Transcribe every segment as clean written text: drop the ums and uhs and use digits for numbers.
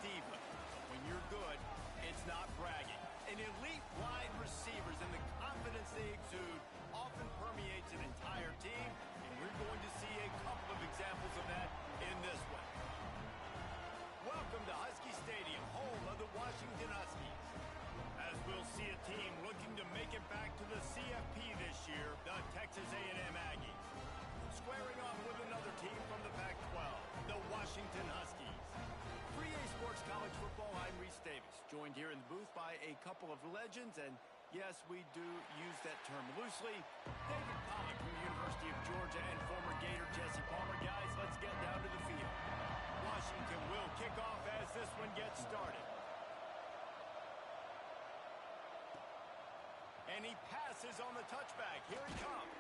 diva. When you're good, it's not bragging. An elite wide receivers and the confidence they exude often permeates an entire team, and we're going to see a couple of examples of that in this one. Welcome to Husky Stadium, home of the Washington Huskies. As we'll see a team looking to make it back to the CFP this year, the Texas A&M Aggies. Squaring off with another team from the Pac-12, the Washington Huskies. 3A Sports College Football, I'm Reese Davis, joined here in the booth by a couple of legends, and yes, we do use that term loosely. David Pollock from the University of Georgia and former Gator Jesse Palmer. Guys, let's get down to the field. Washington will kick off as this one gets started. And he passes on the touchback. Here he comes.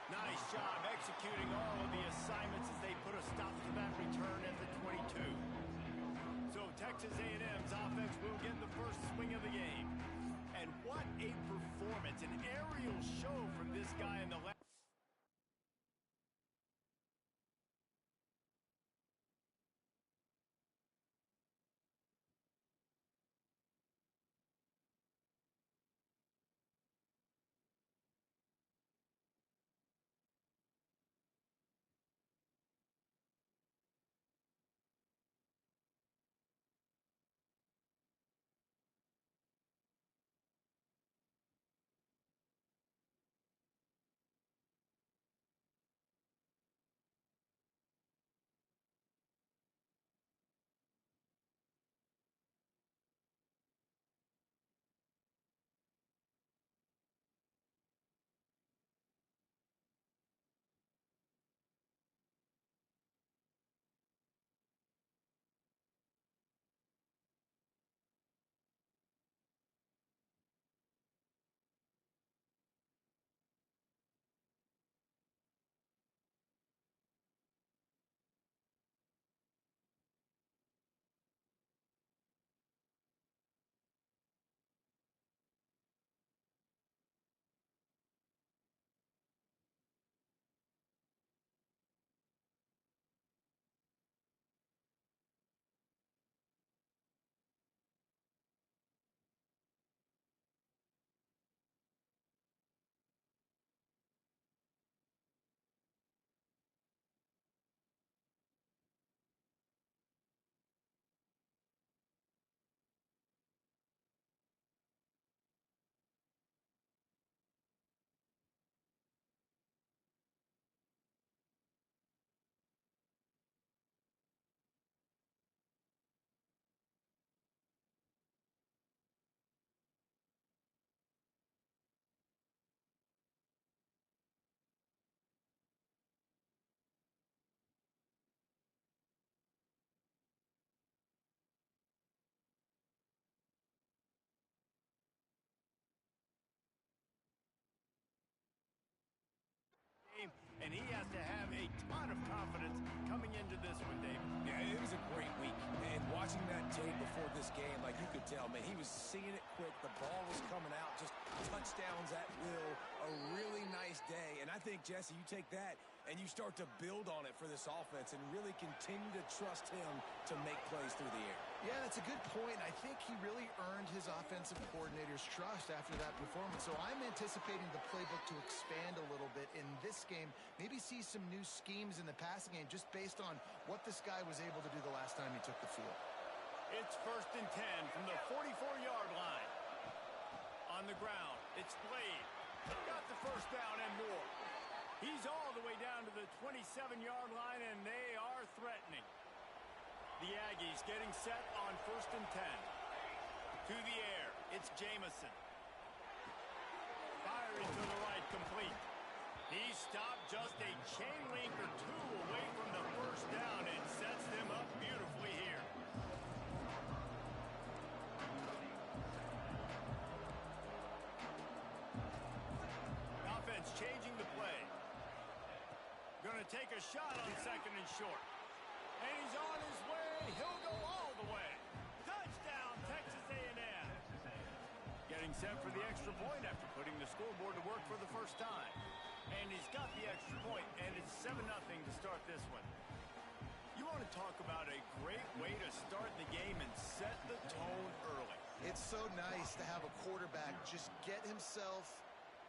Nice job executing all of the assignments as they put a stop to that return at the 22. So Texas A&M's offense will get the first swing of the game. And what a performance, an aerial show from this guy in the left. And he has to have a ton of confidence coming into this one, David. Yeah, it was a great week. And watching that tape before this game, like you could tell, man, he was seeing it quick. The ball was coming out, just touchdowns at will. A really nice day. And I think, Jesse, you take that and you start to build on it for this offense and really continue to trust him to make plays through the air. Yeah, that's a good point. I think he really earned his offensive coordinator's trust after that performance. So I'm anticipating the playbook to expand a little bit in this game. Maybe see some new schemes in the passing game just based on what this guy was able to do the last time he took the field. It's 1st and 10 from the 44-yard line. On the ground, it's Blade. Got the first down and more. He's all the way down to the 27-yard line, and they are threatening. The Aggies getting set on 1st and 10. To the air, it's Jamison. Firing to the right, complete. He stopped just a chain link or two away from the first down and sets them up beautifully here. Offense changing the play. Going to take a shot on 2nd and short. And he's on his way. He'll go all the way. Touchdown, Texas A&M. Getting set for the extra point after putting the scoreboard to work for the first time. And he's got the extra point, and it's 7-0 to start this one. You want to talk about a great way to start the game and set the tone early. It's so nice to have a quarterback just get himself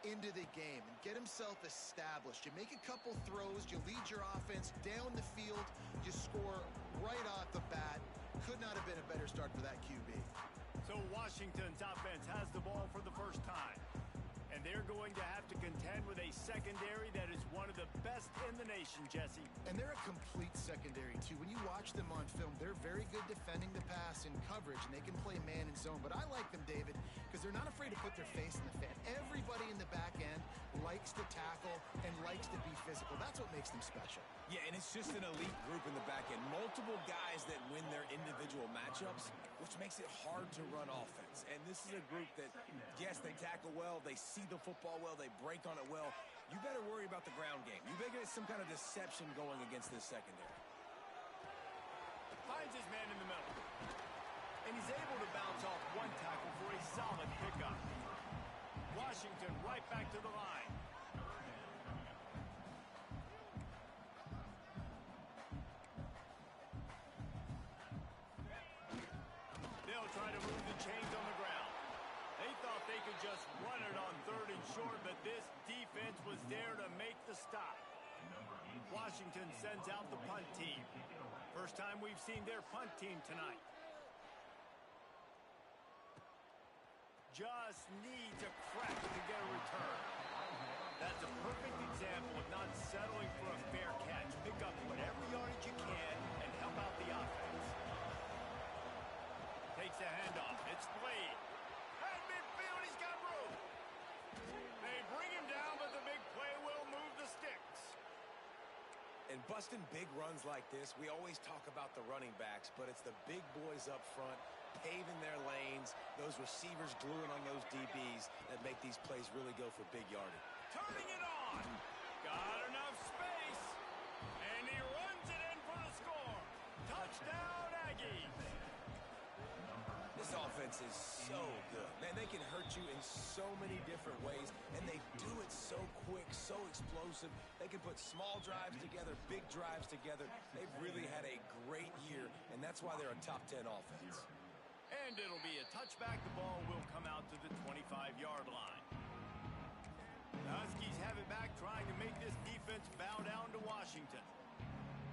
into the game and get himself established. You make a couple throws, you lead your offense down the field, you score right off the bat. Could not have been a better start for that QB. So Washington's offense has the ball for the first time. And they're going to have to contend with a secondary that is one of the best in the nation, Jesse. And they're a complete secondary, too. When you watch them on film, they're very good defending the pass in coverage, and they can play man and zone. But I like them, David, because they're not afraid to put their face in the fan. Everybody in the back end likes to tackle and likes to be physical. That's what makes them special. Yeah, and it's just an elite group in the back end. Multiple guys that win their individual matchups, which makes it hard to run offense. And this is a group that, yes, they tackle well, they see the football well, they break on it well. You better worry about the ground game. You better get some kind of deception going against this secondary. Finds his man in the middle. And he's able to bounce off one tackle for a solid pickup. Washington right back to the line. They'll try to move the chains on the ground. They thought they could just run it on 3rd and short, but this defense was there to make the stop. Washington sends out the punt team. First time we've seen their punt team tonight. Just needs a crack to get a return. That's a perfect example of not settling for a fair catch. Pick up whatever yardage you can and help out the offense. Takes a handoff. It's Blade. At midfield, he's got room. They bring him down, but the big play will move the sticks. And busting big runs like this, we always talk about the running backs, but it's the big boys up front, paving their lanes, those receivers gluing on those DBs that make these plays really go for big yardage. Turning it on. Got enough space. And he runs it in for the score. Touchdown, Aggies. This offense is so good. Man, they can hurt you in so many different ways, and they do it so quick, so explosive. They can put small drives together, big drives together. They've really had a great year, and that's why they're a top 10 offense. And it'll be a touchback. The ball will come out to the 25-yard line. The Huskies have it back, trying to make this defense bow down to Washington.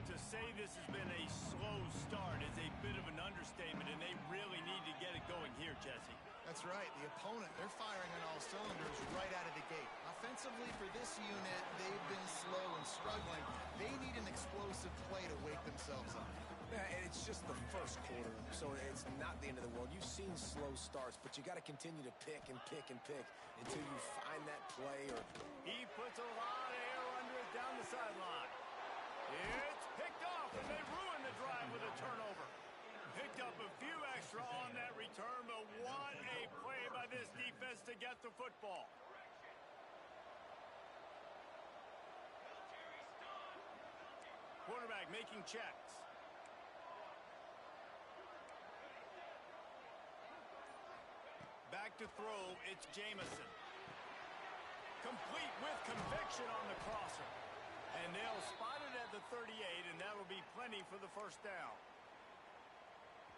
To say this has been a slow start is a bit of an understatement, and they really need to get it going here, Jesse. That's right. The opponent, they're firing on all cylinders right out of the gate. Offensively, for this unit, they've been slow and struggling. They need an explosive play to wake themselves up. Yeah, and it's just the first quarter, so it's not the end of the world. You've seen slow starts, but you got to continue to pick and pick and pick until you find that play. Or he puts a lot of air under it down the sideline. It's picked off, and they ruin the drive with a turnover. Picked up a few extra on that return, but what a play by this defense to get the football. Quarterback making checks. Back to throw, it's Jamison. Complete with conviction on the crosser. And they'll spot it at the 38, and that'll be plenty for the first down.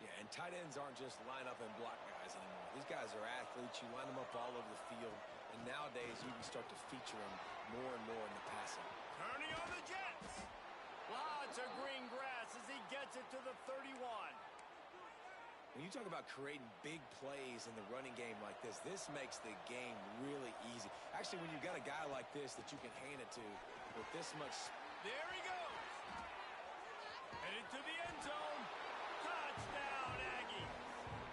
Yeah, and tight ends aren't just line up and block guys anymore. These guys are athletes. You line them up all over the field. And nowadays, you can start to feature them more and more in the passing. Turning on the Jets. Lots of green grass as he gets it to the 31. When you talk about creating big plays in the running game like this makes the game really easy. Actually, when you've got a guy like this that you can hand it to with this much... There he goes. Headed to the end zone. Touchdown, Aggies.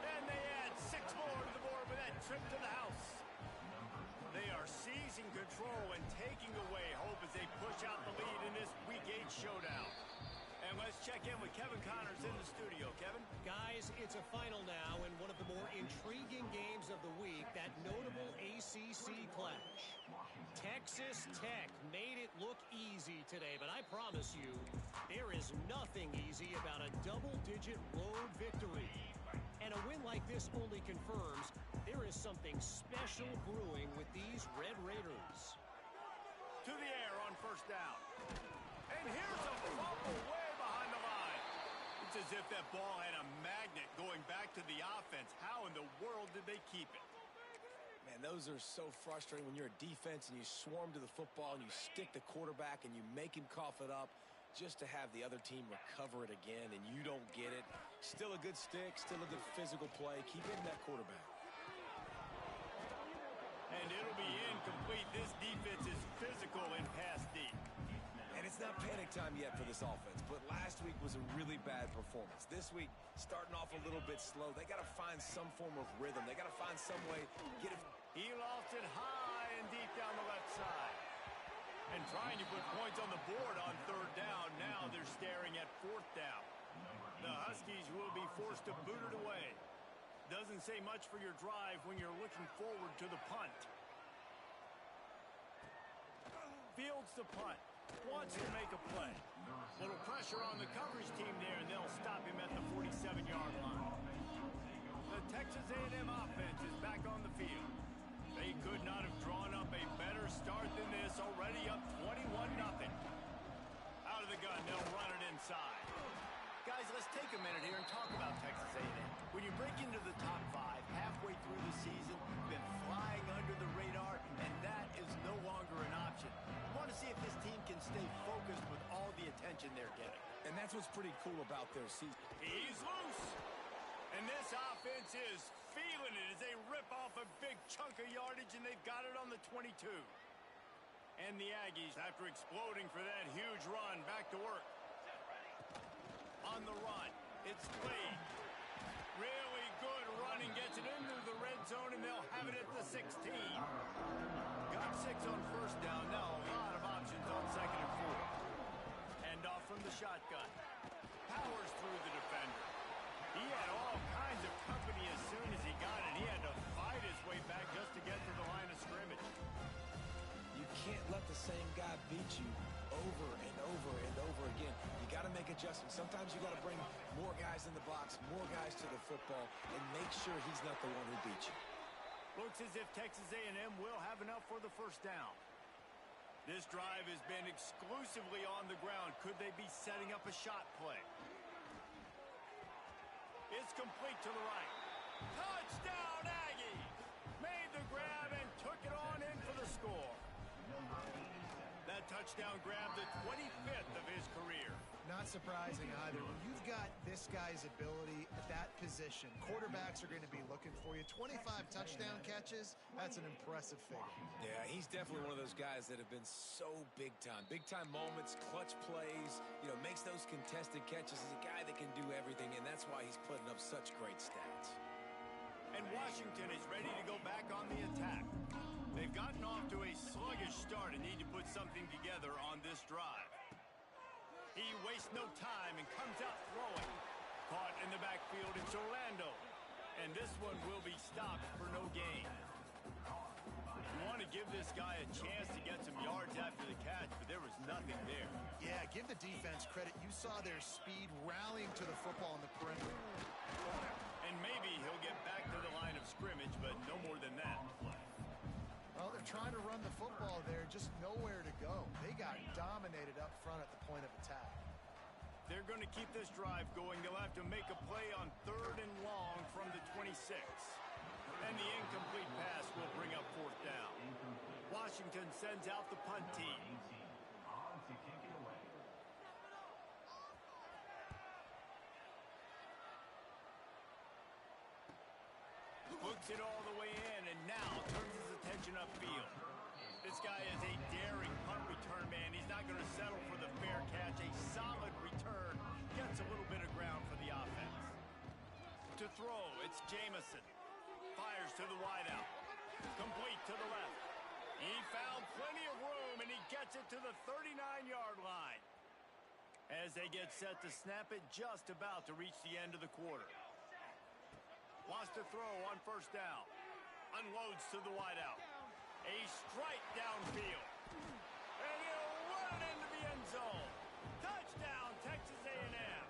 And they add 6 more to the board with that trip to the house. They are seizing control and taking away hope as they push out the lead in this Week 8 showdown. And let's check in with Kevin Connors in the studio. Kevin? Guys, it's a final now in one of the more intriguing games of the week, that notable ACC clash. Texas Tech made it look easy today, but I promise you, there is nothing easy about a double-digit road victory. And a win like this only confirms there is something special brewing with these Red Raiders. To the air on first down. And here's a fumble way behind the line. as if that ball had a magnet going back to the offense. How in the world did they keep it? Man, those are so frustrating when you're a defense and you swarm to the football and you stick the quarterback and you make him cough it up just to have the other team recover it again and you don't get it. Still a good stick, still a good physical play. Keep hitting that quarterback. And it'll be incomplete. This defense is physical in pass deep. And it's not panic time yet for this offense, but last week was a really bad performance. This week, starting off a little bit slow. They got to find some form of rhythm. They got to find some way, get it. He lost it high and deep down the left side. And trying to put points on the board on third down. Now they're staring at fourth down. The Huskies will be forced to boot it away. Doesn't say much for your drive when you're looking forward to the punt. Fields the punt. Wants to make a play. Little pressure on the coverage team there, and they'll stop him at the 47-yard line. The Texas A&M offense is back on the field. They could not have drawn up a better start than this, already up 21-0. Out of the gun, they'll run it inside. Guys, let's take a minute here and talk about Texas A&M. When you break into the top 5 halfway through the season, you've been flying under the radar, and that is no longer an option. You want to see if this team can stay focused with all the attention they're getting. And that's what's pretty cool about their season. He's loose. And this offense is feeling it as they rip off a big chunk of yardage, and they've got it on the 22. And the Aggies, after exploding for that huge run, back to work. On the run, it's Lee. Really good running, gets it into the red zone, and they'll have it at the 16. Got 6 on first down. Now a lot of options on second and 4. Hand off from the shotgun. Powers through the defender. He had all kinds of company as soon as he got it. He had to fight his way back just to get to the line of scrimmage. You can't let the same guy beat you over and over and over again. You got to make adjustments. Sometimes you got to bring more guys in the box, more guys to the football, and make sure he's not the one who beat you. Looks as if Texas A&M will have enough for the first down. This drive has been exclusively on the ground. Could they be setting up a shot play? It's complete to the right. Touchdown, Aggies! Made the grab and took it on in for the score. That touchdown grabbed the 25th of his career. Not surprising either. When you've got this guy's ability at that position, quarterbacks are going to be looking for you. 25 touchdown catches, that's an impressive figure. Yeah, he's definitely one of those guys that have been so big time. Big time moments, clutch plays, makes those contested catches. He's a guy that can do everything, and that's why he's putting up such great stats. And Washington is ready to go back on the attack. They've gotten off to a sluggish start and need to put something together on this drive. He wastes no time and comes out throwing. Caught in the backfield, it's Orlando. And this one will be stopped for no gain. You want to give this guy a chance to get some yards after the catch, but there was nothing there. Yeah, give the defense credit. You saw their speed rallying to the football on the perimeter. And maybe he'll get back to the line of scrimmage, but no more than that. Well, they're trying to run the football there, just nowhere to go. They got dominated up front at the point of attack. They're going to keep this drive going. They'll have to make a play on 3rd and long from the 26. And the incomplete pass will bring up 4th down. Washington sends out the punt team. Hooks it all the way in, and now turns his attention upfield. This guy is a daring punt return man. He's not going to settle for the fair catch. A solid return. Gets a little bit of ground for the offense. To throw, it's Jamison. Fires to the wideout. Complete to the left. He found plenty of room, and he gets it to the 39-yard line. As they get set to snap it, just about to reach the end of the quarter. Wants to throw on 1st down. Unloads to the wideout. A strike downfield. And he'll run it into the end zone. Touchdown, Texas A&M.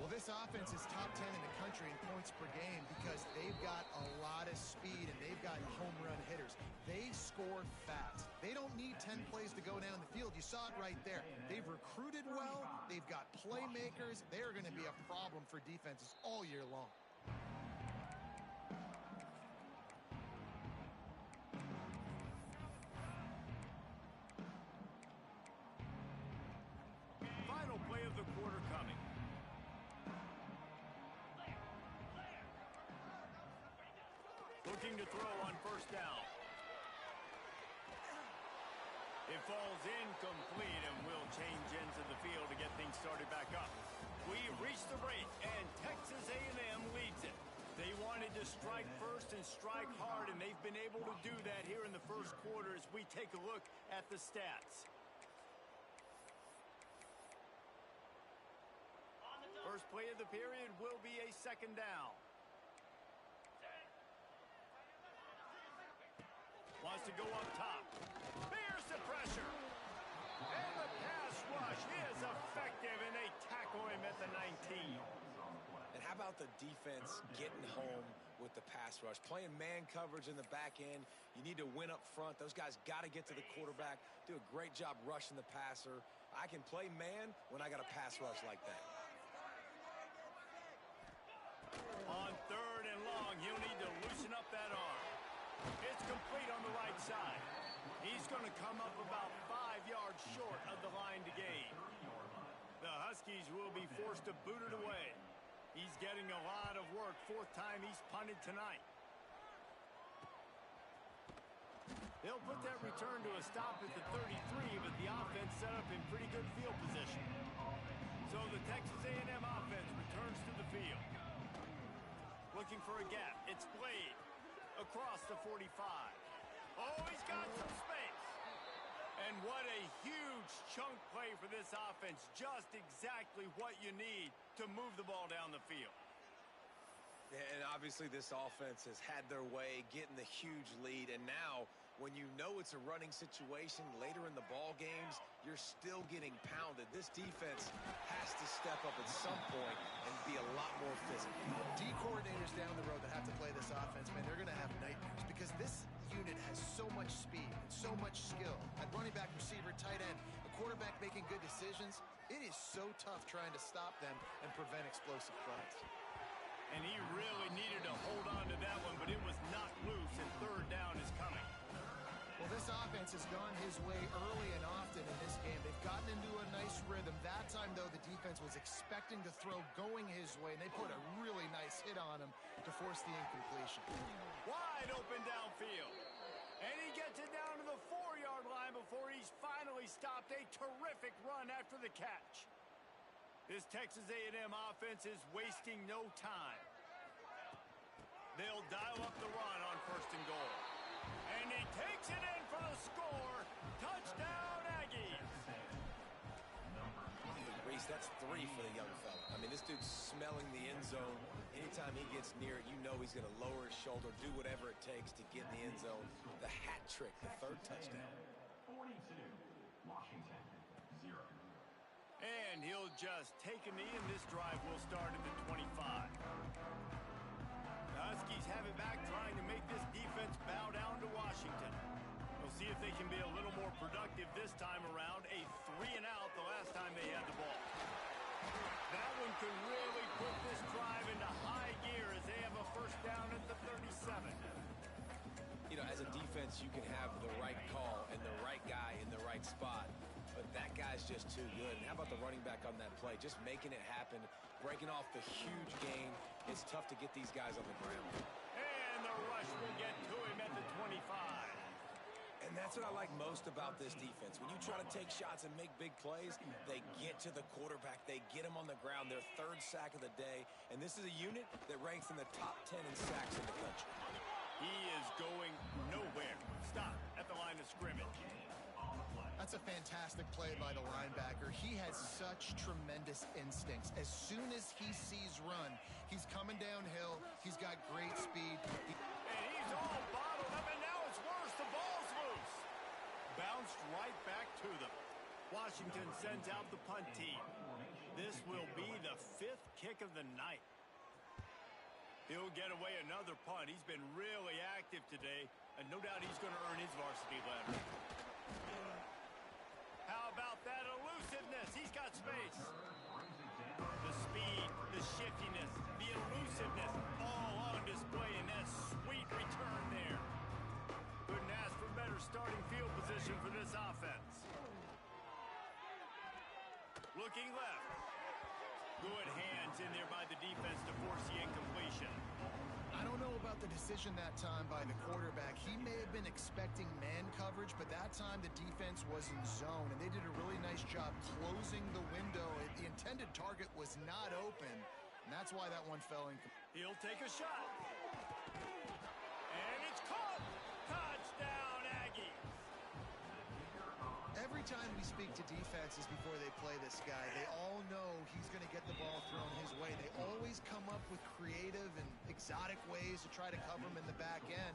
Well, this offense is top 10 in the country country in points per game because they've got a lot of speed and they've got home run hitters. They score fast. They don't need 10 plays to go down the field. You saw it right there. They've recruited well. They've got playmakers. They're going to be a problem for defenses all year long. Final play of the quarter coming. Looking to throw on first down. It falls incomplete and will change ends of the field to get things started back up. We've reached the break, and Texas A&M leads it. They wanted to strike first and strike hard, and they've been able to do that here in the first quarter as we take a look at the stats. First play of the period will be a second down. Wants to go up top. Here's the pressure. And the pass rush is effective, and they tackle him at the 19. And how about the defense getting home with the pass rush? Playing man coverage in the back end. You need to win up front. Those guys got to get to the quarterback. Do a great job rushing the passer. I can play man when I got a pass rush like that. On third and long, he'll need to loosen up that arm. It's complete on the right side. He's going to come up about 5 yards short of the line to gain. The Huskies will be forced to boot it away. He's getting a lot of work. Fourth time he's punted tonight. They'll put that return to a stop at the 33, but the offense set up in pretty good field position. So the Texas A&M offense returns to the field. Looking for a gap. It's Blade across the 45. Oh, he's got some space. And what a huge chunk play for this offense. Just exactly what you need to move the ball down the field. And obviously this offense has had their way, getting the huge lead. And now, when you know it's a running situation later in the ball games, you're still getting pounded. This defense has to step up at some point and be a lot more physical. D coordinators down the road that have to play this offense, man, they're going to have nightmares because this unit has so much speed and so much skill. At running back, receiver, tight end, a quarterback making good decisions, it is so tough trying to stop them and prevent explosive plays. And he really needed to hold on to that one, but it was knocked loose, and third down is coming. Well, this offense has gone his way early and often in this game. They've gotten into a nice rhythm. That time, though, the defense was expecting to throw going his way, and they put a really nice hit on him to force the incompletion. Wide open downfield. And he gets it down to the 4-yard line before he's finally stopped. A terrific run after the catch. This Texas A&M offense is wasting no time. They'll dial up the run on first and goal. And he takes it in for the score. Touchdown, Aggies. Reese, that's 3 for the young fella. I mean, this dude's smelling the end zone. Anytime he gets near it, you know he's going to lower his shoulder, do whatever it takes to get in the end zone. The hat trick, the third touchdown. 42, Washington, 0. And he'll just take a knee, and this drive will start at the 25. The Huskies have it back, trying to make this defense bow down to Washington. We'll see if they can be a little more productive this time around. A 3-and-out the last time they had the ball. That one could really put this drive into high gear as they have a first down at the 37. You know, as a defense, you can have the right call and the right guy in the right spot, but that guy's just too good. And how about the running back on that play? Just making it happen, breaking off the huge gain. It's tough to get these guys on the ground. And the rush will get to him at the 25. And that's what I like most about this defense. When you try to take shots and make big plays, they get to the quarterback. They get him on the ground. Their third sack of the day. And this is a unit that ranks in the top 10 in sacks in the country. He is going nowhere. Stop at the line of scrimmage. That's a fantastic play by the linebacker. He has such tremendous instincts. As soon as he sees run, he's coming downhill. He's got great speed. And he's all bottled up, and now it's worse. The ball's loose. Bounced right back to them. Washington sends out the punt team. This will be the 5th kick of the night. He'll get away another punt. He's been really active today, and no doubt he's going to earn his varsity letter. How about that elusiveness? He's got space. The speed, the shiftiness, the elusiveness, all on display in that sweet return there. Couldn't ask for better starting field position for this offense. Looking left. Good hands in there by the defense to force the incompletion. I don't know about the decision that time by the quarterback. He may have been expecting man coverage, but that time the defense was in zone, and they did a really nice job closing the window. The intended target was not open, and that's why that one fell in. He'll take a shot. And it's caught. Touchdown, Aggies. Every time we speak to defenses before they play this guy, they all know he's going to get the ball thrown his way. They always come up with creative and exotic ways to try to cover him in the back end,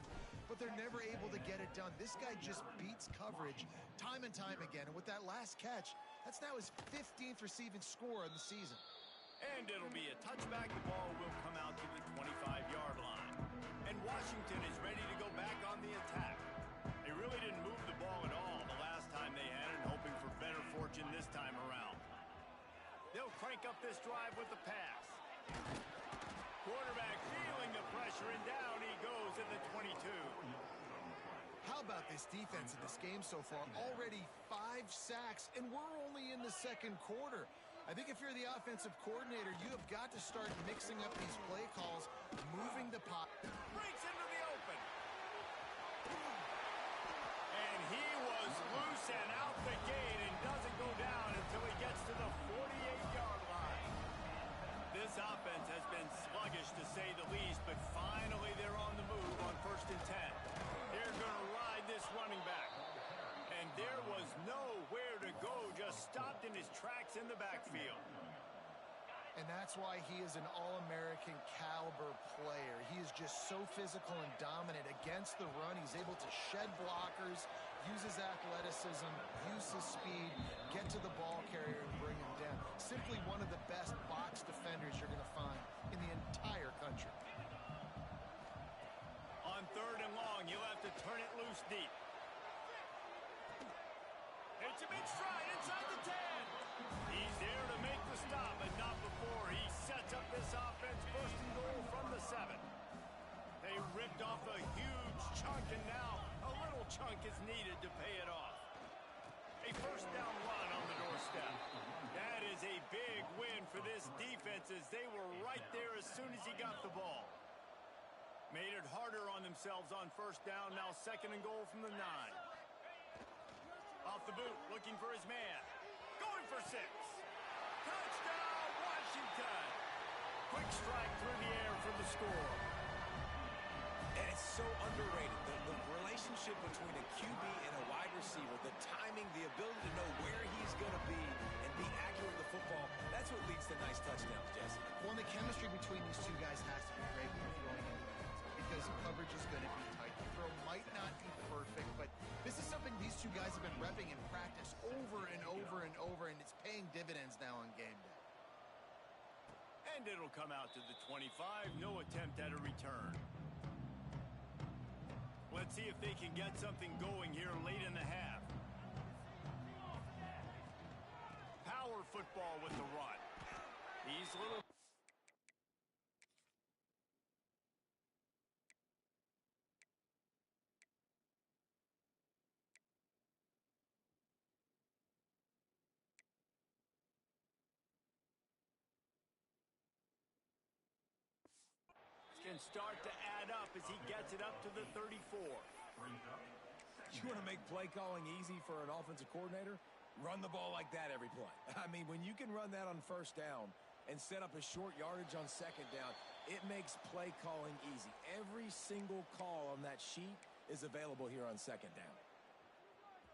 but they're never able to get it done. This guy just beats coverage time and time again, and with that last catch, that's now his 15th receiving score of the season. And it'll be a touchback. The ball will come out to the 25-yard line. And Washington is ready to go back on the attack. They really didn't move the ball at all the last time they had it, hoping for better fortune this time around. They'll crank up this drive with the pass. Quarterback feeling the pressure, and down he goes at the 22. How about this defense in this game so far? Already 5 sacks, and we're only in the second quarter. I think if you're the offensive coordinator, you have got to start mixing up these play calls, moving the pot. Breaks into the open. And he was loose and out the gate and doesn't go down until he gets to the 48-yard line. This offense has been sluggish to say the least, but finally they're on the move on 1st and 10. They're going to ride this running back. And there was nowhere to go, just stopped in his tracks in the backfield. And that's why he is an All-American caliber player. He is just so physical and dominant against the run. He's able to shed blockers, use his athleticism, use his speed, get to the ball carrier and bring him down. Simply one of the best box defenders you're going to find in the entire country. On 3rd and long, you'll have to turn it loose deep. It's a big stride inside the 10. He's there to make the stop, but not before. He sets up this offense 1st and goal from the 7. They ripped off a huge chunk, and now a little chunk is needed to pay it off. A 1st down run on the doorstep. That is a big win for this defense, as they were right there as soon as he got the ball. Made it harder on themselves on 1st down, now 2nd and goal from the 9. Off the boot, looking for his man. Going for 6. Touchdown, Washington! Quick strike through the air for the score. And it's so underrated. The relationship between a QB and a wide receiver, the timing, the ability to know where he's going to be and be accurate with the football, that's what leads to nice touchdowns, Jesse. Well, the chemistry between these two guys has to be great when you're throwing into the end zone, because coverage is going to be tight. The throw might not be perfect, but this is something these two guys have been repping in practice over and over and over, and it's paying dividends now on game day. And it'll come out to the 25. No attempt at a return. Let's see if they can get something going here late in the half. Power football with the run. He's little. Can start to add up as he gets it up to the 34. You want to make play calling easy for an offensive coordinator? Run the ball like that every play. I mean, when you can run that on 1st down and set up a short yardage on 2nd down, it makes play calling easy. Every single call on that sheet is available here on 2nd down.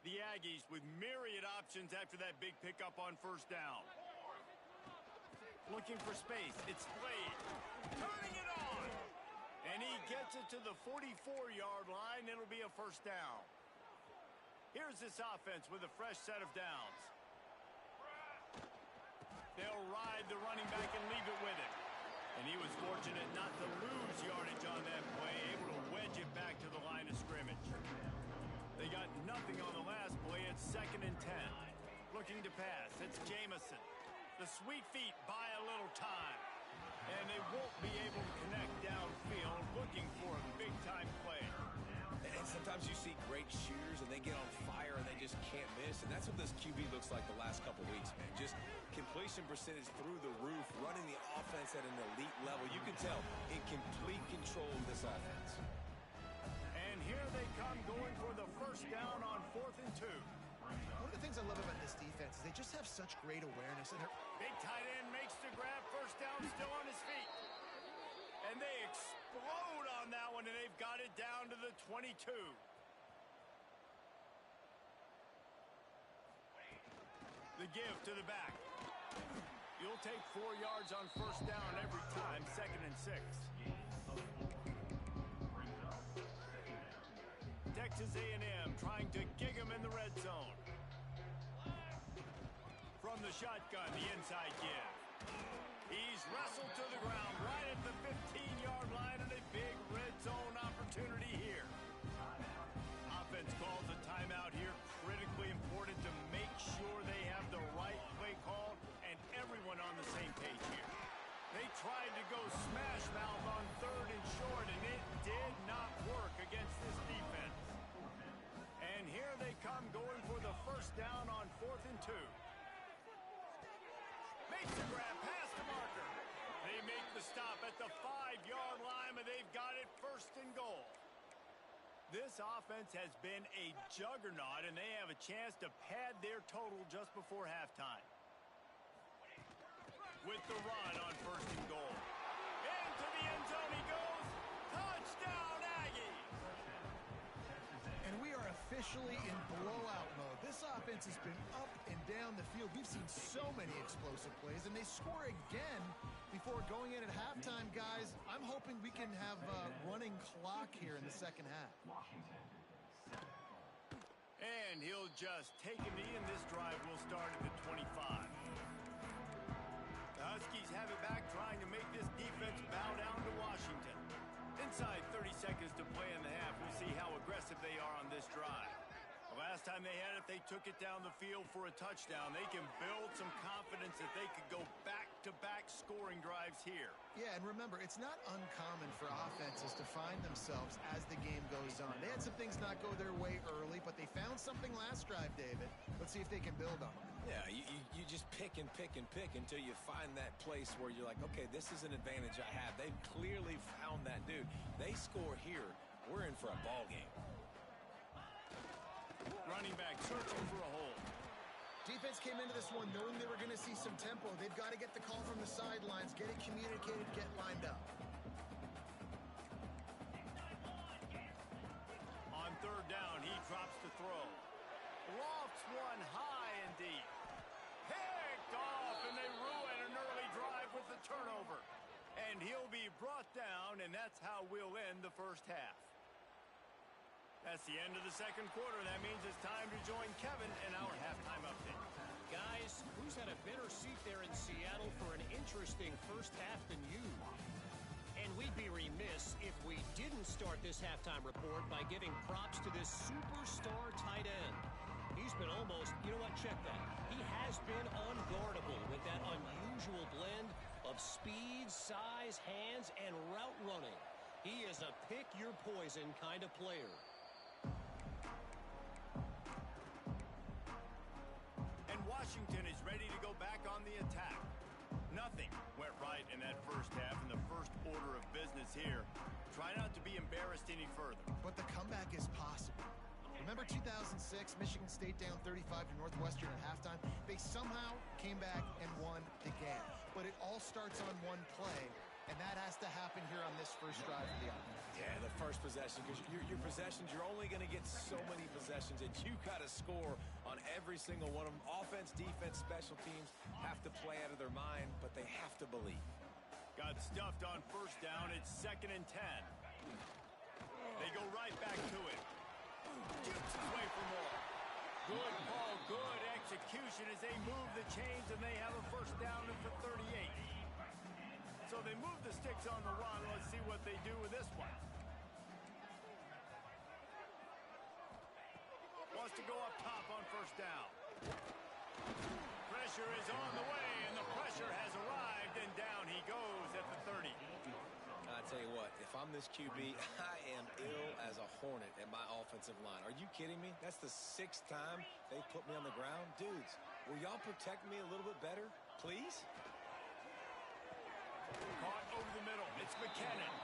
The Aggies with myriad options after that big pickup on 1st down. Looking for space. It's Slade. Turning it on. And he gets it to the 44-yard line. It'll be a 1st down. Here's this offense with a fresh set of downs. They'll ride the running back and leave it with him. And he was fortunate not to lose yardage on that play, able to wedge it back to the line of scrimmage. They got nothing on the last play. It's 2nd and 10. Looking to pass. It's Jamison. The sweet feet buy a little time. And they won't be able to connect downfield, looking for a big-time play. And sometimes you see great shooters, and they get on fire, and they just can't miss. And that's what this QB looks like the last couple weeks, man. Just completion percentage through the roof, running the offense at an elite level. You can tell in complete control of this offense. And here they come going for the first down on 4th and 2. One of the things I love about this defense is they just have such great awareness. And Big tight end makes the grab. First down, still on his feet. And they explode on that one, and they've got it down to the 22. The give to the back. You'll take 4 yards on first down every time. 2nd and 6. Texas A&M trying to gig him in the red zone. From the shotgun, the inside give. He's wrestled to the ground right at the 15-yard line, and a big red zone opportunity here. Offense calls a timeout here. Critically important to make sure they have the right play call and everyone on the same page here. They tried to go smash mouth on 3rd and short, and it did not work against this defense. And here they come going for the first down on 4th and 2. Makes the grab past the marker. They make the stop at the 5-yard line, but they've got it 1st and goal. This offense has been a juggernaut, and they have a chance to pad their total just before halftime. With the run on 1st and goal. Into the end zone he goes. Touchdown, Aggies! And we are officially in blowout mode. This offense has been up and down the field. We've seen so many explosive plays, and they score again before going in at halftime, guys. I'm hoping we can have a running clock here in the second half. And he'll just take a knee, and this drive will start at the 25. The Huskies have it back, trying to make this defense bow down to Washington. Inside 30 seconds to play in the half. We'll see how aggressive they are on this drive. The last time they had it, they took it down the field for a touchdown. They can build some confidence that they could go back-to-back scoring drives here. Yeah, and remember, it's not uncommon for offenses to find themselves as the game goes on. They had some things not go their way early, but they found something last drive, David. Let's see if they can build on it. Yeah, you just pick and pick and pick until you find that place where you're like, okay, this is an advantage I have. They've clearly found that, dude. They score here. We're in for a ball game. Running back searching for a hole. Defense came into this one knowing they were going to see some tempo. They've got to get the call from the sidelines, get it communicated, get lined up. On 3rd down, he drops the throw. Lofts one high and deep. Picked off, and they ruin an early drive with the turnover. And he'll be brought down, and that's how we'll end the first half. That's the end of the second quarter. That means it's time to join Kevin in our halftime update. Guys, who's had a better seat there in Seattle for an interesting first half than you? And we'd be remiss if we didn't start this halftime report by giving props to this superstar tight end. He's been almost, you know what, check that. He has been unguardable with that unusual blend of speed, size, hands, and route running. He is a pick-your-poison kind of player. Washington is ready to go back on the attack. Nothing went right in that first half, in the first order of business here. Try not to be embarrassed any further. But the comeback is possible. Remember 2006, Michigan State down 35 to Northwestern at halftime? They somehow came back and won the game. But it all starts on one play, and that has to happen here on this first drive of the offense. Yeah, the first possession, because your possessions, you're only going to get so many possessions, and you got to score on every single one of them. Offense, defense, special teams have to play out of their mind, but they have to believe. Got stuffed on first down. It's 2nd and 10. They go right back to it. Jukes his way for more. Good call, good execution as they move the chains, and they have a first down at the 38. So they move the sticks on the run. Let's see what they do with this one. Wants to go up top on first down. Pressure is on the way, and the pressure has arrived, and down he goes at the 30. I tell you what, if I'm this QB, I am ill as a hornet at my offensive line. Are you kidding me? That's the 6th time they put me on the ground. Dudes, will y'all protect me a little bit better, please? Caught over the middle. It's McKinnon.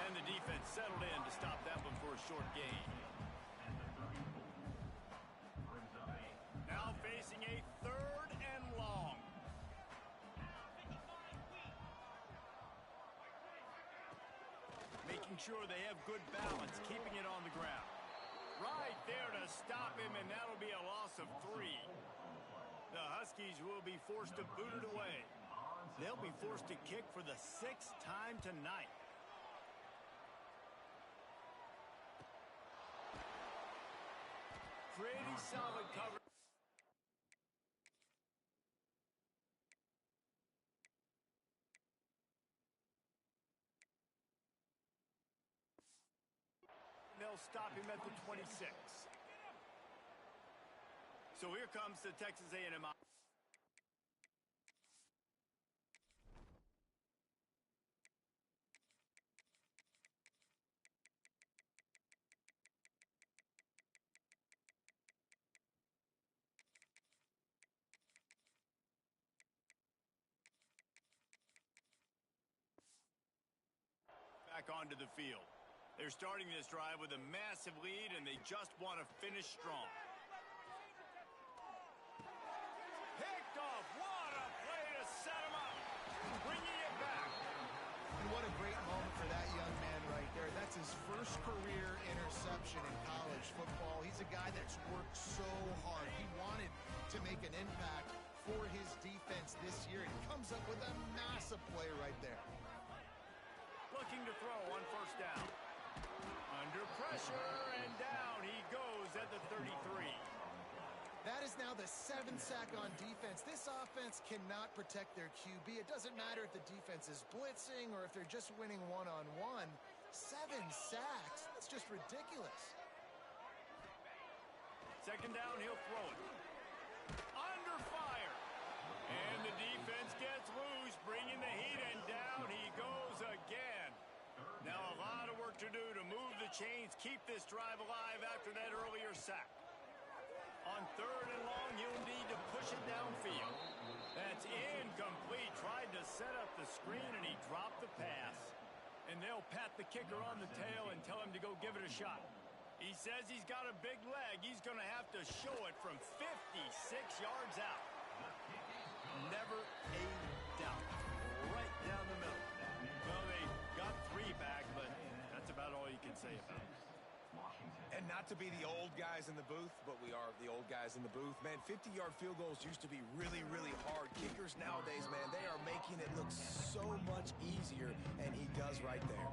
And the defense settled in to stop that one for a short gain. Now facing a 3rd and long. Making sure they have good balance, keeping it on the ground. Right there to stop him, and that'll be a loss of 3. The Huskies will be forced to boot it away. They'll be forced to kick for the 6th time tonight. Pretty solid cover. They'll stop him at the 26. So here comes the Texas A&M. Back onto the field. They're starting this drive with a massive lead, and they just want to finish strong. Picked off. What a play to set him up. Bringing it back. And what a great moment for that young man right there. That's his first career interception in college football. He's a guy that's worked so hard. He wanted to make an impact for his defense this year. He comes up with a massive play right there. Looking to throw on first down. Under pressure, and down he goes at the 33. That is now the 7th sack on defense. This offense cannot protect their QB. It doesn't matter if the defense is blitzing or if they're just winning one-on-one. 7 sacks. That's just ridiculous. Second down, he'll throw it. Under fire. And the defense gets loose, bringing the heat, and down he goes again. Now a lot of work to do to move the chains, keep this drive alive after that earlier sack. On 3rd and long, he'll need to push it downfield. That's incomplete. Tried to set up the screen, and he dropped the pass. And they'll pat the kicker on the tail and tell him to go give it a shot. He says he's got a big leg. He's going to have to show it from 56 yards out. Never a doubt. Right down the middle. Well, they got 3 back, but that's about all you can say about it. And not to be the old guys in the booth, but we are the old guys in the booth. Man, 50-yard field goals used to be really, really hard. Kickers nowadays, man, they are making it look so much easier, and he does right there.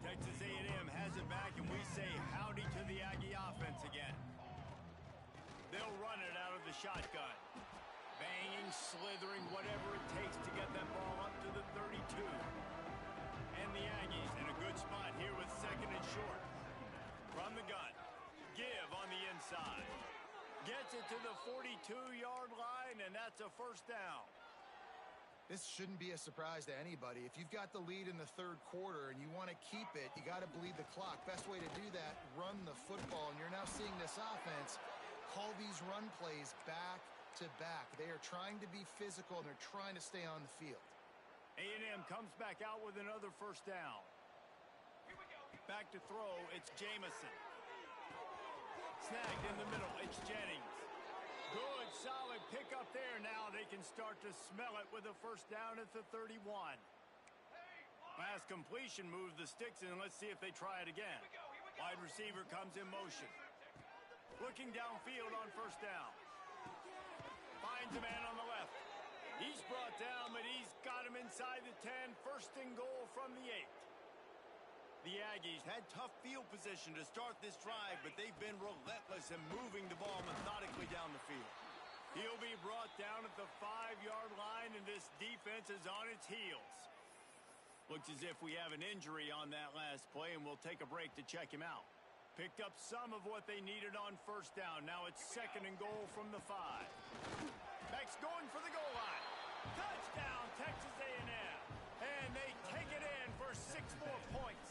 Texas A&M has it back, and we say howdy to the Aggie offense again. They'll run it out of the shotgun. Banging, slithering, whatever it takes to get that ball up to the 32. And the Aggies in a good spot here with 2nd and short. From the gun. Give on the inside. Gets it to the 42-yard line, and that's a first down. This shouldn't be a surprise to anybody. If you've got the lead in the 3rd quarter and you want to keep it, you got to bleed the clock. Best way to do that, run the football. And you're now seeing this offense call these run plays back to back. They are trying to be physical, and they're trying to stay on the field. A&M comes back out with another first down. Back to throw, it's Jamison. Snagged in the middle, it's Jennings. Good, solid pickup there. Now they can start to smell it with a first down at the 31. Pass completion moves the sticks in. Let's see if they try it again. Wide receiver comes in motion. Looking downfield on first down. Finds a man on the left. He's brought down, but he's got him inside the 10. First and goal from the 8. The Aggies had tough field position to start this drive, but they've been relentless in moving the ball methodically down the field. He'll be brought down at the 5-yard line, and this defense is on its heels. Looks as if we have an injury on that last play, and we'll take a break to check him out. Picked up some of what they needed on first down. Now it's 2nd and goal from the 5. Beck's going for the goal line. Touchdown, Texas A&M. And they take it in for 6 more points.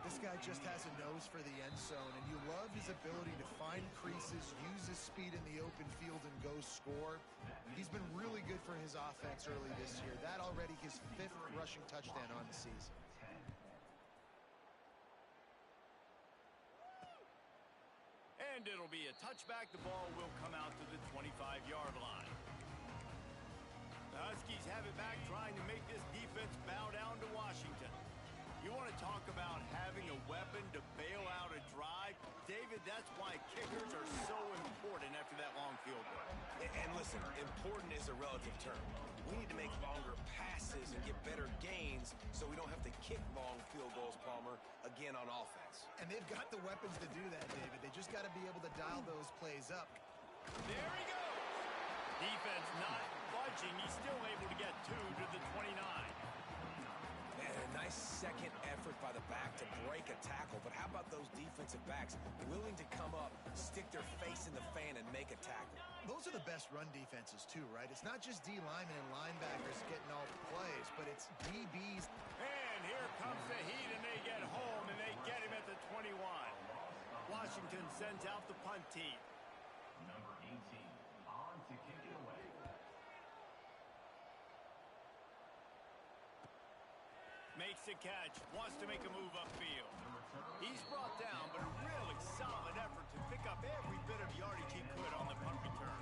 This guy just has a nose for the end zone, and you love his ability to find creases, use his speed in the open field, and go score. He's been really good for his offense early this year. That already his 5th rushing touchdown on the season. And it'll be a touchback. The ball will come out to the 25-yard line. The Huskies have it back, trying to make this defense bow down to Washington. You want to talk about having a weapon to bail out a drive? David, that's why kickers are so important after that long field goal. And listen, important is a relative term. We need to make longer passes and get better gains so we don't have to kick long field goals, Palmer, again on offense. And they've got the weapons to do that, David. They just got to be able to dial those plays up. There he goes. Defense not budging. He's still able to get 2 to the 29. And a nice second effort by the back to break a tackle. But how about those defensive backs willing to come up, stick their face in the fan, and make a tackle? Those are the best run defenses, too, right? It's not just D linemen and linebackers getting all the plays, but it's DBs. And here comes the Heat, and they get home, and they get him at the 21. Washington sends out the punt team. Number 18 on to kick it away. Makes the catch, wants to make a move upfield. He's brought down, but a really solid effort to pick up every bit of yardage he could on the punt return.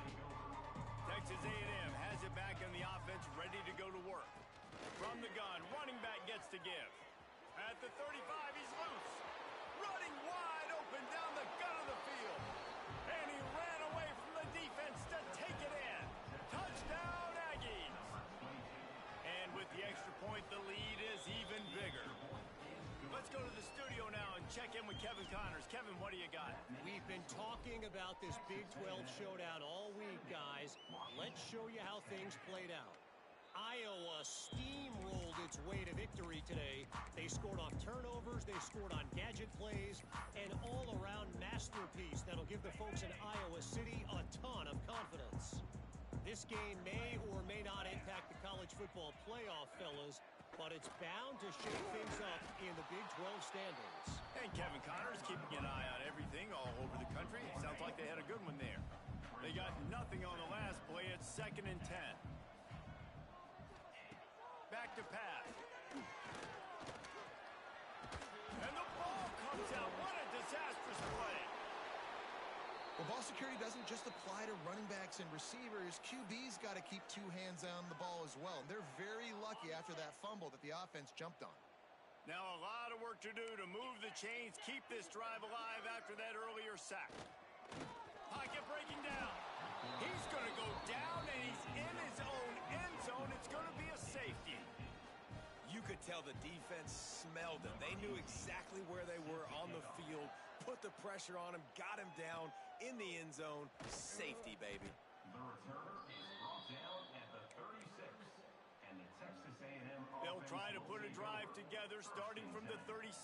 Texas A&M has it back in the offense, ready to go to work. From the gun, running back gets to give. At the 35, he's loose. Running wide open down the gut of the field. And he ran away from the defense to take it in. Touchdown, Aggies. And with the extra point, the lead is even bigger. Let's go to the studio now and check in with Kevin Connors. Kevin, what do you got? We've been talking about this Big 12 showdown all week, guys. Let's show you how things played out. Iowa steamrolled its way to victory today. They scored off turnovers, they scored on gadget plays, an all-around masterpiece that'll give the folks in Iowa City a ton of confidence. This game may or may not impact the college football playoff, fellas, but it's bound to shake things up in the Big 12 standings. And Kevin Connors keeping an eye on everything all over the country. Sounds like they had a good one there. They got nothing on the last play. It's 2nd and 10. Back to pass. And the ball comes out. What a disastrous play. Well, ball security doesn't just apply to running backs and receivers. QB's got to keep 2 hands on the ball as well. And they're very lucky after that fumble that the offense jumped on. Now a lot of work to do to move the chains, keep this drive alive after that earlier sack. Pocket breaking down. He's going to go down, and he's in his own end zone. It's going to be a safety. You could tell the defense smelled it. They knew exactly where they were on the field, put the pressure on him, got him down in the end zone. Safety, baby. The returner is brought down at the 36, and the Texas A&M They'll try to put a drive together starting from the 36.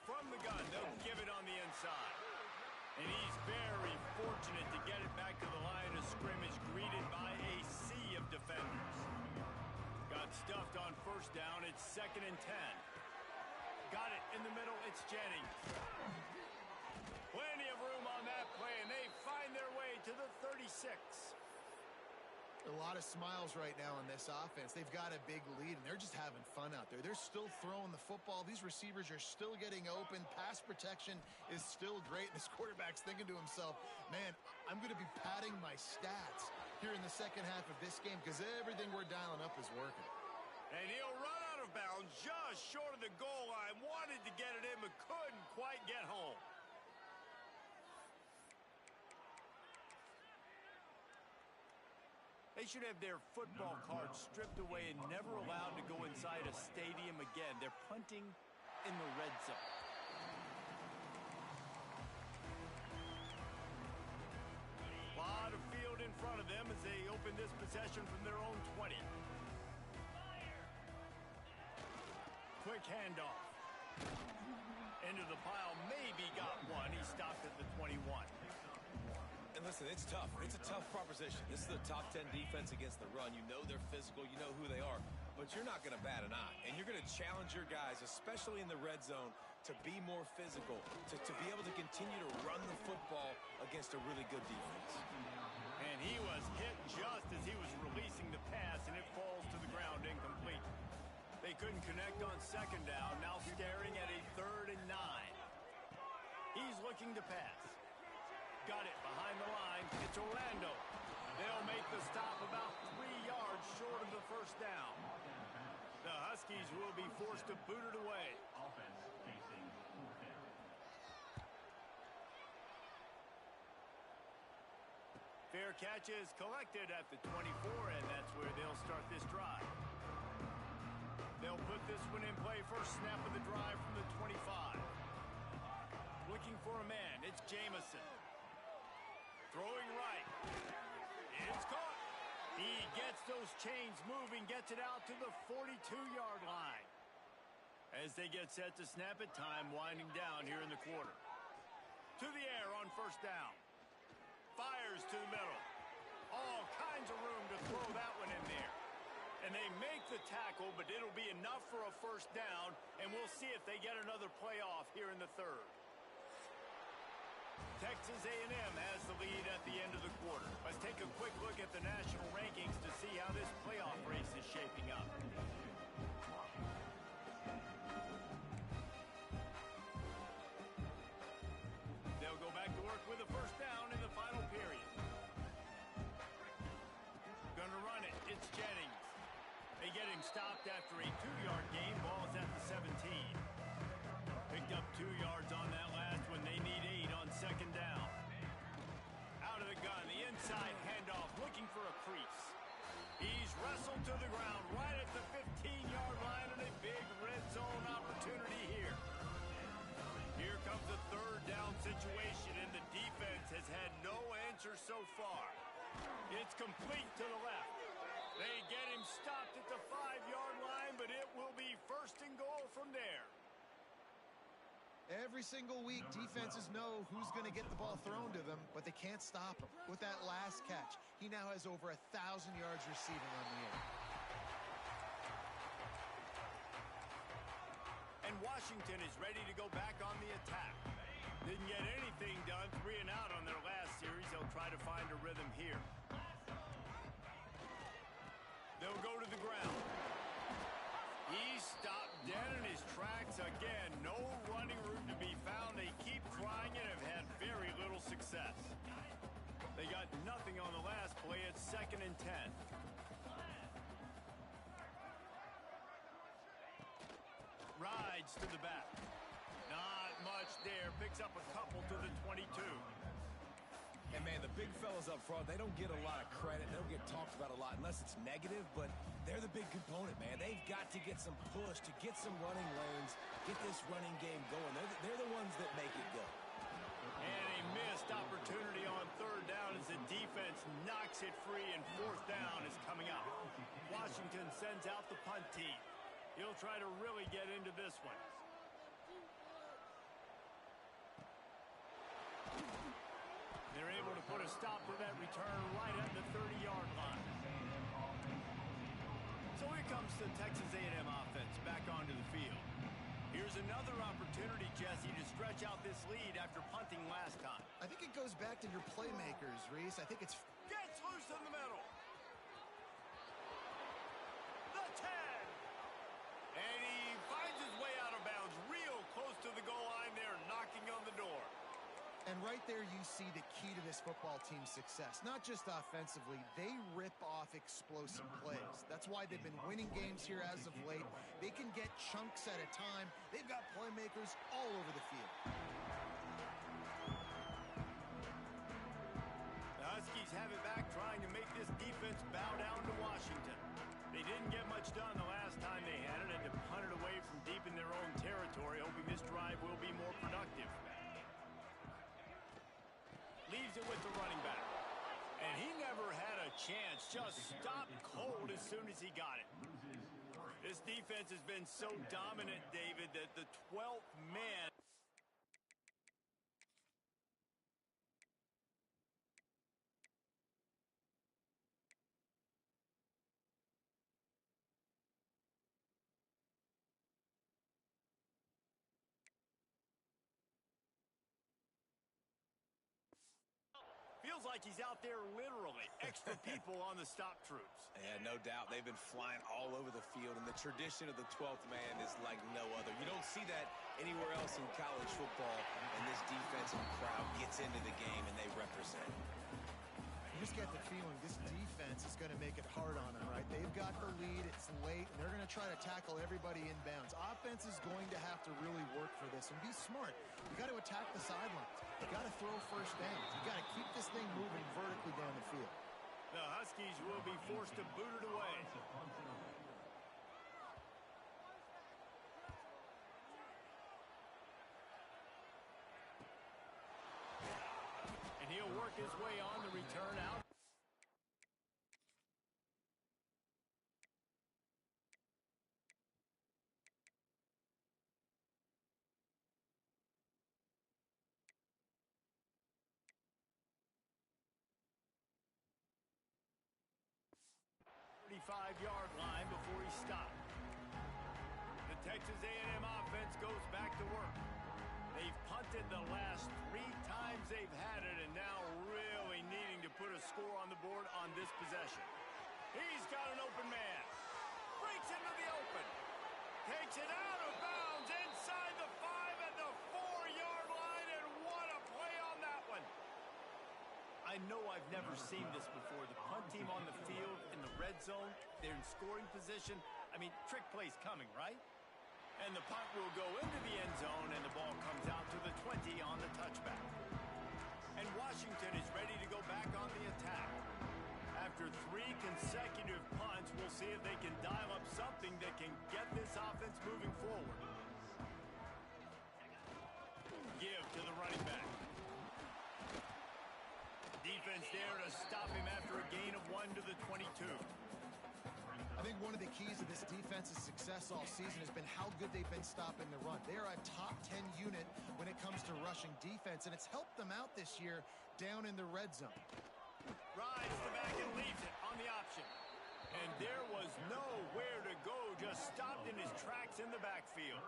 From the gun, they'll give it on the inside. And he's very fortunate to get it back to the line of scrimmage, greeted by a sea of defenders. Got stuffed on first down. It's 2nd and 10. Got it in the middle. It's Jennings. Plenty of room on that play, and they find their way to the 36. A lot of smiles right now in this offense. They've got a big lead, and they're just having fun out there. They're still throwing the football. These receivers are still getting open. Pass protection is still great. And this quarterback's thinking to himself, man, I'm going to be padding my stats here in the second half of this game because everything we're dialing up is working. And he'll run out of bounds just short of the goal line. Wanted to get it in, but couldn't quite get home. They should have their football cards stripped away and never allowed to go inside a stadium again. They're punting in the red zone. A lot of field in front of them as they open win this possession from their own 20. Quick handoff. Into the pile, maybe got one. He stopped at the 21. And listen, it's tough. It's a tough proposition. This is the top 10 defense against the run. You know they're physical. You know who they are. But you're not going to bat an eye. And you're going to challenge your guys, especially in the red zone, to be more physical, to be able to continue to run the football against a really good defense. And he was hit just as he was releasing the pass, and it falls to the ground incomplete. They couldn't connect on second down, now staring at a 3rd and 9. He's looking to pass. Got it behind the line. It's Orlando. They'll make the stop about 3 yards short of the first down. The Huskies will be forced to boot it away. Offense facing 4th down. Fair catch is collected at the 24, and that's where they'll start this drive. They'll put this one in play. First snap of the drive from the 25. Looking for a man. It's Jamison. Throwing right. It's caught. He gets those chains moving, gets it out to the 42-yard line. As they get set to snap it, time winding down here in the quarter. To the air on first down. Fires to the middle. All kinds of room to throw that one in there. And they make the tackle, but it'll be enough for a first down, and we'll see if they get another playoff here in the 3rd. Texas A&M has the lead at the end of the quarter. Let's take a quick look at the national rankings to see how this playoff race is shaping up. They'll go back to work with a first down in the final period. Gonna run it. It's Jennings. They get him stopped after a 2-yard gain. Ball's at the 17. Picked up 2 yards on that last one. They need 8 on second down. Out of the gun, the inside handoff, looking for a crease. He's wrestled to the ground right at the 15-yard line, and a big red zone opportunity here. Here comes a 3rd down situation, and the defense has had no answer so far. It's complete to the left. They get him stopped at the 5-yard line, but it will be 1st and goal from there. Every single week, defenses know who's going to get the ball thrown to them, but they can't stop him. With that last catch, he now has over 1,000 yards receiving on the year. And Washington is ready to go back on the attack. Didn't get anything done, 3 and out on their last series. They'll try to find a rhythm here. They'll go to the ground. He stopped dead in his tracks again. No running room to be found. They keep trying it and have had very little success. They got nothing on the last play. It's 2nd and 10. Rides to the back. Not much there. Picks up a couple to the 22. And, man, the big fellas up front, they don't get a lot of credit. They don't get talked about a lot unless it's negative, but they're the big component, man. They've got to get some push, to get some running lanes, get this running game going. They're the ones that make it go. And a missed opportunity on 3rd down as the defense knocks it free, and 4th down is coming up. Washington sends out the punt team. He'll try to really get into this one. They're able to put a stop to that return right at the 30-yard line. So here comes the Texas A&M offense back onto the field. Here's another opportunity, Jesse, to stretch out this lead after punting last time. I think it goes back to your playmakers, Reese. I think it's... Gets loose in the middle. The 10. And he finds his way out of bounds real close to the goal line there, knocking on the door. And right there you see the key to this football team's success. Not just offensively, they rip off explosive plays. That's why they've been winning games here as of late. They can get chunks at a time. They've got playmakers all over the field. The Huskies have it back, trying to make this defense bow down to Washington. They didn't get much done the last time they had it, and to punt it away from deep in their own territory, hoping this drive will be more productive. Leaves it with the running back. And he never had a chance. Just stopped cold as soon as he got it. This defense has been so dominant, David, that the 12th man... Feels like he's out there literally. Extra people on the stop troops. Yeah, no doubt. They've been flying all over the field, and the tradition of the 12th man is like no other. You don't see that anywhere else in college football, and this defensive crowd gets into the game, and they represent. You just get the feeling this defense is going to make it hard on them, right? They've got the lead, it's late, and they're going to try to tackle everybody inbounds. Offense is going to have to really work for this and be smart. You got to attack the sidelines. You got to throw first downs. You got to keep this thing moving vertically down the field. The Huskies will be forced to boot it away. And he'll work his way on the return out. Yard line before he stopped. The Texas A&M offense goes back to work. They've punted the last 3 times they've had it, and now really needing to put a score on the board on this possession. He's got an open man. Breaks into the open. Takes it out of bounds inside the 5 at the 4-yard line, and what a play on that one. I know I've never seen this before. The punt team on the field in the red zone, they're in scoring position. I mean, trick play's coming, right? And the punt will go into the end zone, and the ball comes out to the 20 on the touchback. And Washington is ready to go back on the attack. After 3 consecutive punts, we'll see if they can dial up something that can get this offense moving forward. Give to the running back. Defense there to stop him after a gain of 1 to the 22. I think one of the keys to this defense's success all season has been how good they've been stopping the run. They are a top 10 unit when it comes to rushing defense, and it's helped them out this year down in the red zone. Rides the back and leaves it on the option. And there was nowhere to go, just stopped in his tracks in the backfield.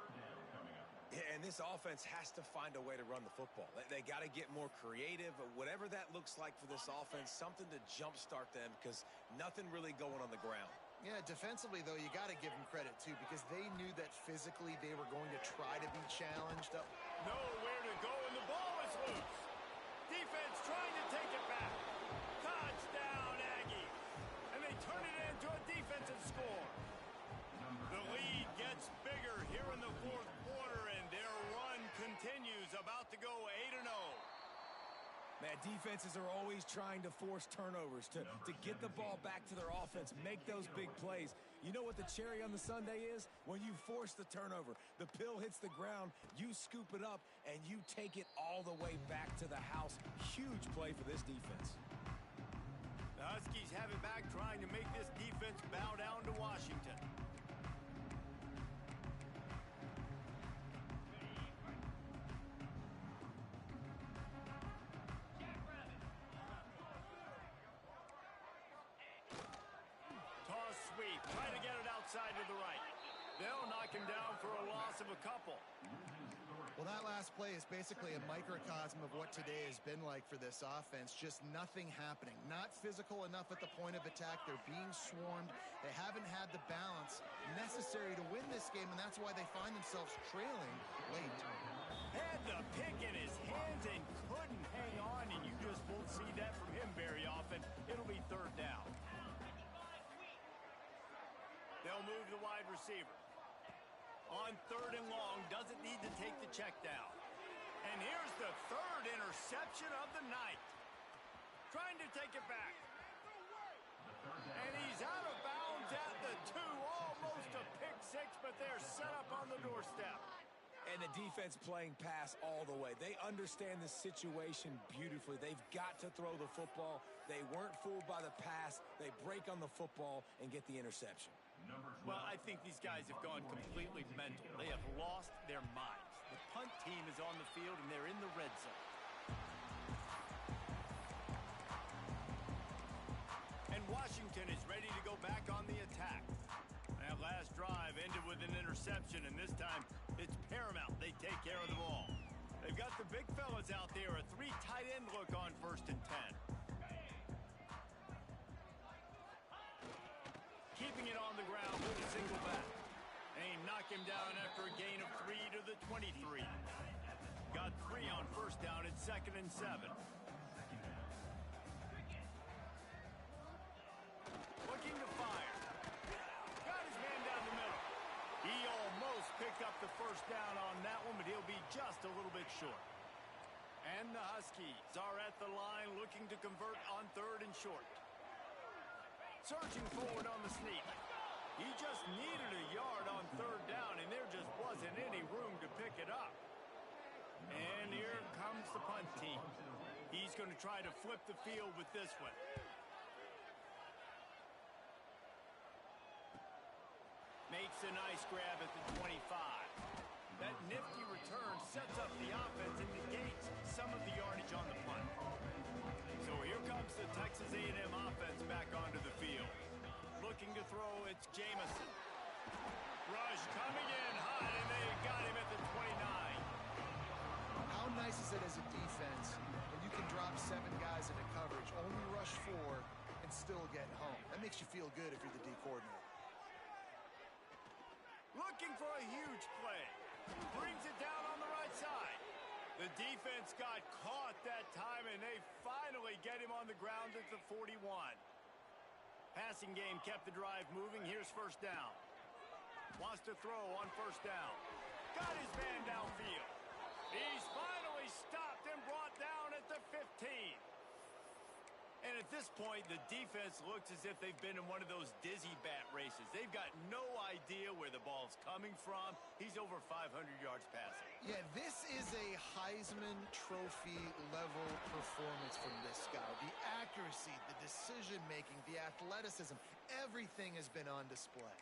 Yeah, and this offense has to find a way to run the football. They got to get more creative, whatever that looks like for this offense, something to jumpstart them because nothing really going on the ground. Yeah, defensively, though, you got to give them credit, too, because they knew that physically they were going to try to be challenged. Nowhere to go, and the ball is loose. Defense trying to take it back. Touchdown, Aggie. And they turn it into a defensive score. The lead gets bigger here in the 4th quarter, and their run continues, about to go 8-0. Man, defenses are always trying to force turnovers to get the ball back to their offense, make those big plays. You know what the cherry on the sundae is? When you force the turnover, the pill hits the ground, you scoop it up, and you take it all the way back to the house. Huge play for this defense. The Huskies have it back, trying to make this defense bow down to Washington. Trying to get it outside to the right. They'll knock him down for a loss of a couple. Well, that last play is basically a microcosm of what today has been like for this offense. Just nothing happening. Not physical enough at the point of attack. They're being swarmed. They haven't had the balance necessary to win this game, and that's why they find themselves trailing late. Had the pick in his hands and couldn't hang on, and you just won't see that from him very often. It'll be 3rd down. They'll move the wide receiver. On 3rd and long, doesn't need to take the check down. And here's the 3rd interception of the night. Trying to take it back. And he's out of bounds at the 2. Almost a pick 6, but they're set up on the doorstep. And the defense playing pass all the way. They understand the situation beautifully. They've got to throw the football. They weren't fooled by the pass. They break on the football and get the interception. Well, I think these guys have gone completely mental. They have lost their minds. The punt team is on the field, and they're in the red zone. And Washington is ready to go back on the attack. That last drive ended with an interception, and this time it's paramount they take care of the ball. They've got the big fellas out there, a 3 tight end look on 1st and 10. Keeping it on the ground with a single back. They knock him down after a gain of 3 to the 23. Got 3 on 1st down at 2nd and 7. Looking to fire. Got his man down the middle. He almost picked up the 1st down on that one, but he'll be just a little bit short. And the Huskies are at the line looking to convert on 3rd and short. Surging forward on the sneak. He just needed a yard on 3rd down, and there just wasn't any room to pick it up. And here comes the punt team. He's going to try to flip the field with this one. Makes a nice grab at the 25. That nifty return sets up the offense and negates some of the yardage on the punt. So here comes the Texas A&M offense back onto the field. Looking to throw, it's Jamison. Rush coming in high, and they got him at the 29. How nice is it as a defense when you can drop 7 guys into coverage, only rush 4, and still get home? That makes you feel good if you're the D coordinator. Looking for a huge play. Brings it down on the right side. The defense got caught that time, and they finally get him on the ground at the 41. Passing game kept the drive moving. Here's 1st down. Wants to throw on 1st down. Got his man downfield. He's finally stopped and brought down at the 15. And at this point, the defense looks as if they've been in one of those dizzy bat races. They've got no idea where the ball's coming from. He's over 500 yards passing. Yeah, this is a Heisman Trophy level performance from this guy. The accuracy, the decision-making, the athleticism, everything has been on display.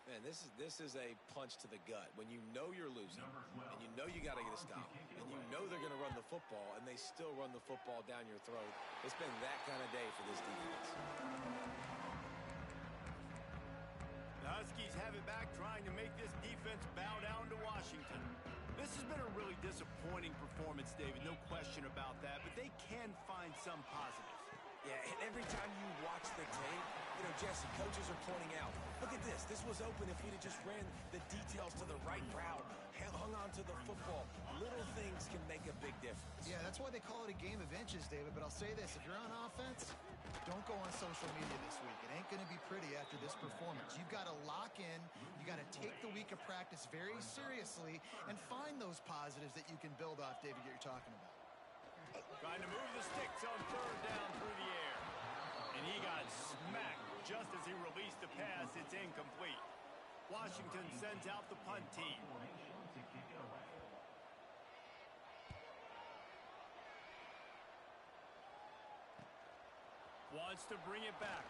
Man, this is a punch to the gut. When you know you're losing, and you know you got to get a stop, and you know they're going to run the football, and they still run the football down your throat. It's been that kind of day for this defense. The Huskies have it back, trying to make this defense bow down to Washington. This has been a really disappointing performance, David, no question about that, but they can find some positives. Yeah, and every time you watch the tape, you know, Jesse, coaches are pointing out, look at this. This was open if we'd have just ran the details to the right route, hung on to the football. Little things can make a big difference. Yeah, that's why they call it a game of inches, David. But I'll say this, if you're on offense, don't go on social media this week. It ain't going to be pretty after this performance. You've got to lock in. You got to take the week of practice very seriously and find those positives that you can build off, David, that you're talking about. Trying to move the sticks on 3rd down through the air. And he got smacked just as he released the pass. It's incomplete. Washington sends out the punt team. Wants to bring it back.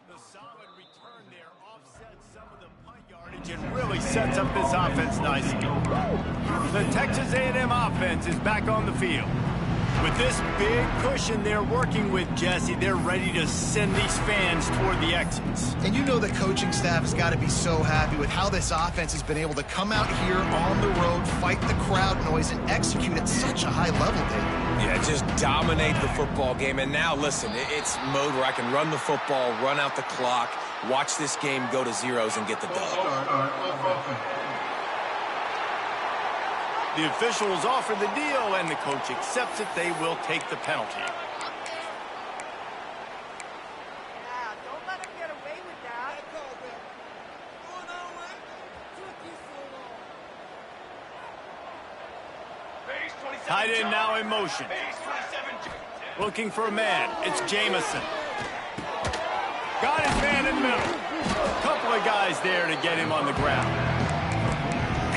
The solid return there offsets some of the punt yardage and really sets up this offense nicely. The Texas A&M offense is back on the field. With this big cushion they're working with, Jesse, they're ready to send these fans toward the exits. And you know the coaching staff has got to be so happy with how this offense has been able to come out here on the road, fight the crowd noise, and execute at such a high level, David. Yeah, just dominate the football game. And now, listen, it's mode where I can run the football, run out the clock, watch this game go to zeros and get the dub. The officials offer the deal, and the coach accepts it. They will take the penalty. Yeah, don't let him get away with that. Tight end now in motion. Looking for a man. It's Jamison. Got his man in the middle. A couple of guys there to get him on the ground.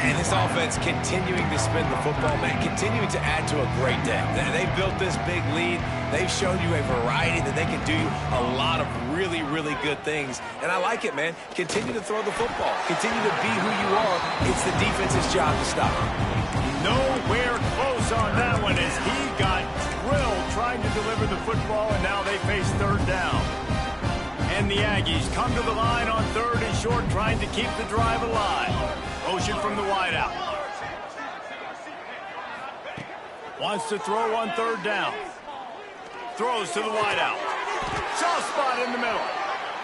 And this offense continuing to spin the football, man, continuing to add to a great day. They've built this big lead. They've shown you a variety that they can do a lot of really, really good things. And I like it, man. Continue to throw the football. Continue to be who you are. It's the defense's job to stop. Nowhere close on that one as he got drilled trying to deliver the football, and now they face third down. And the Aggies come to the line on third and short, trying to keep the drive alive. Motion from the wideout. Wants to throw on third down. Throws to the wideout. Soft spot in the middle.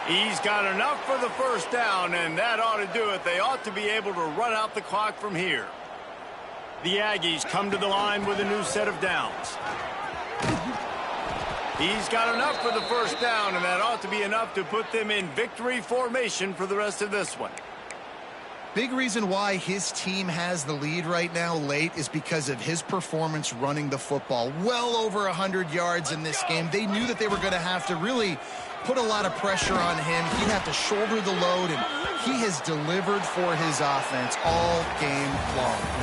He's got enough for the first down, and that ought to do it. They ought to be able to run out the clock from here. The Aggies come to the line with a new set of downs. He's got enough for the first down, and that ought to be enough to put them in victory formation for the rest of this one. Big reason why his team has the lead right now late is because of his performance running the football. Well over 100 yards in this game. They knew that they were going to have to really put a lot of pressure on him. He'd have to shoulder the load, and he has delivered for his offense all game long.